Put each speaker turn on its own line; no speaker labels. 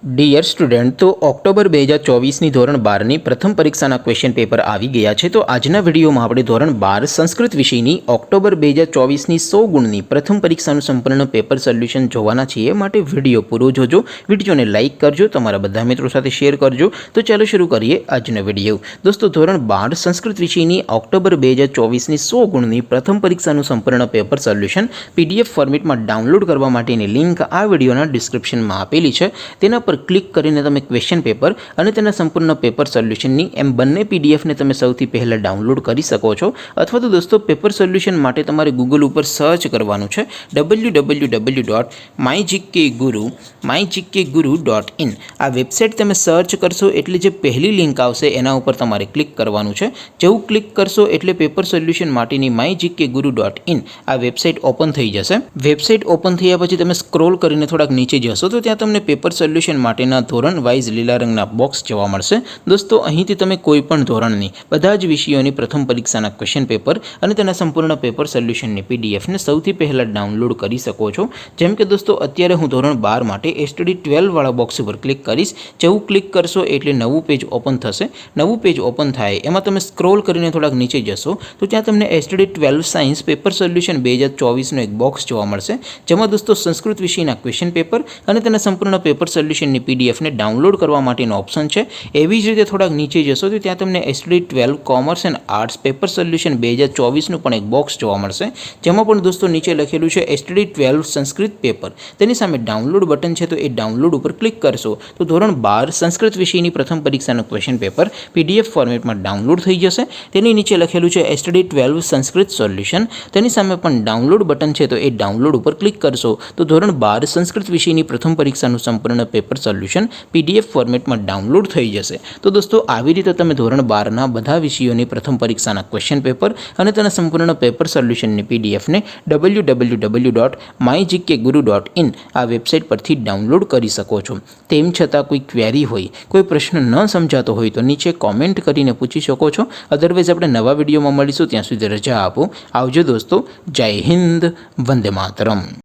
Dear student, તો October 2024ની ધોરણ 12ની પ્રથમ પરીક્ષાના ક્વેશ્ચન પેપર આવી ગયા છે. તો આજના વિડીયોમાં આપણે ધોરણ 12 સંસ્કૃત વિષયની ઓક્ટોબર 2024ની 100 ગુણની પ્રથમ પરીક્ષાનું સંપૂર્ણ પેપર સોલ્યુશન જોવાના છીએ. માટે વિડીયો પૂરો જોજો, વિડીયોને લાઇક કરજો, તમારા બધા મિત્રો સાથે શેર કરજો. તો ચાલો શરૂ કરીએ આજનો વિડીયો. દોસ્તો, ધોરણ 12 સંસ્કૃત વિષયની ઓક્ટોબર 2024ની 100 ગુણની પ્રથમ પરીક્ષાનું સંપૂર્ણ પેપર સોલ્યુશન PDF ફોર્મેટમાં ડાઉનલોડ કરવા માટેની લિંક આ વિડીયોના ડિસ્ક્રિપ્શનમાં આપેલી છે. તેના પર ક્લિક કરીને તમે ક્વેશ્ચન પેપર અને તેના સંપૂર્ણ પેપર સોલ્યુશનની એમ બંને પીડીએફને તમે સૌથી પહેલાં ડાઉનલોડ કરી શકો છો. અથવા તો દોસ્તો, પેપર સોલ્યુશન માટે તમારે ગૂગલ ઉપર સર્ચ કરવાનું છે www.mygkguru.in. આ વેબસાઇટ તમે સર્ચ કરશો એટલે જે પહેલી લિંક આવશે એના ઉપર તમારે ક્લિક કરવાનું છે. જેવું ક્લિક કરશો એટલે પેપર સોલ્યુશન માટેની mygkguru.in આ વેબસાઇટ ઓપન થઈ જશે. વેબસાઇટ ઓપન થયા પછી તમે સ્ક્રોલ કરીને થોડાક નીચે જશો તો ત્યાં તમને પેપર સોલ્યુશન માટેના ધોરણ વાઇઝ લીલા રંગના બોક્સ જોવા મળશે. દોસ્તો, અહીંથી તમે કોઈ પણ ધોરણની બધા જ વિષયોની પ્રથમ પરીક્ષાના ક્વેશ્ચન પેપર અને તેના સંપૂર્ણ પેપર સોલ્યુશનની પીડીએફને સૌથી પહેલાં ડાઉનલોડ કરી શકો છો. જેમ કે દોસ્તો, અત્યારે હું ધોરણ 12 માટે STD 12 વાળા બોક્સ ઉપર ક્લિક કરીશ. જેવું ક્લિક કરશો એટલે નવું પેજ ઓપન થશે. નવું પેજ ઓપન થાય એમાં તમે સ્ક્રોલ કરીને થોડાક નીચે જશો તો ત્યાં તમને STD 12 સાયન્સ પેપર સોલ્યુશન 2024નો એક બોક્સ જોવા મળશે. જેમાં દોસ્તો સંસ્કૃત વિષયના ક્વેશ્ચન પેપર અને તેના સંપૂર્ણ પેપર સોલ્યુશનની પીડીએફને ડાઉનલોડ કરવા માટેનો ઓપ્શન છે. એવી જ રીતે થોડાક નીચે જશો તો ત્યાં તમને STD 12 commerce and arts paper solution 2024નું પણ એક બોક્સ જોવા મળશે. જેમાં પણ દોસ્તો નીચે લખેલું છે STD 12 સંસ્કૃત પેપર. તેની સામે ડાઉનલોડ બટન છે, તો એ ડાઉનલોડ ઉપર ક્લિક કરશો તો ધોરણ 12 સંસ્કૃત વિષયની પ્રથમ પરીક્ષાનું ક્વેશ્ચન પેપર PDF ફોર્મેટમાં ડાઉનલોડ થઈ જશે. તેની નીચે લખેલું છે STD 12 સંસ્કૃત સોલ્યુશન. તેની સામે પણ ડાઉનલોડ બટન છે, તો એ ડાઉનલોડ ઉપર ક્લિક કરશો તો ધોરણ 12 સંસ્કૃત વિષયની પ્રથમ પરીક્ષાનું સંપૂર્ણ પેપર સોલ્યુશન PDF ફોર્મેટમાં ડાઉનલોડ થઈ જશે. તો દોસ્તો, આવી રીતે તમે ધોરણ 12ના બધા વિષયોની પ્રથમ પરીક્ષાના ક્વેશ્ચન પેપર અને તેના સંપૂર્ણ પેપર સોલ્યુશનની પીડીએફને www.mygkguru.in આ વેબસાઇટ પરથી ડાઉનલોડ કરી શકો છો. તેમ છતાં કોઈ ક્વેરી હોય, કોઈ પ્રશ્ન ન સમજાતો હોય તો નીચે કોમેન્ટ કરીને પૂછી શકો છો. અદરવાઇઝ આપણે નવા વિડીયોમાં મળીશું. ત્યાં સુધી રજા આપો. આવજો દોસ્તો. જય હિન્દ. વંદે માતરમ.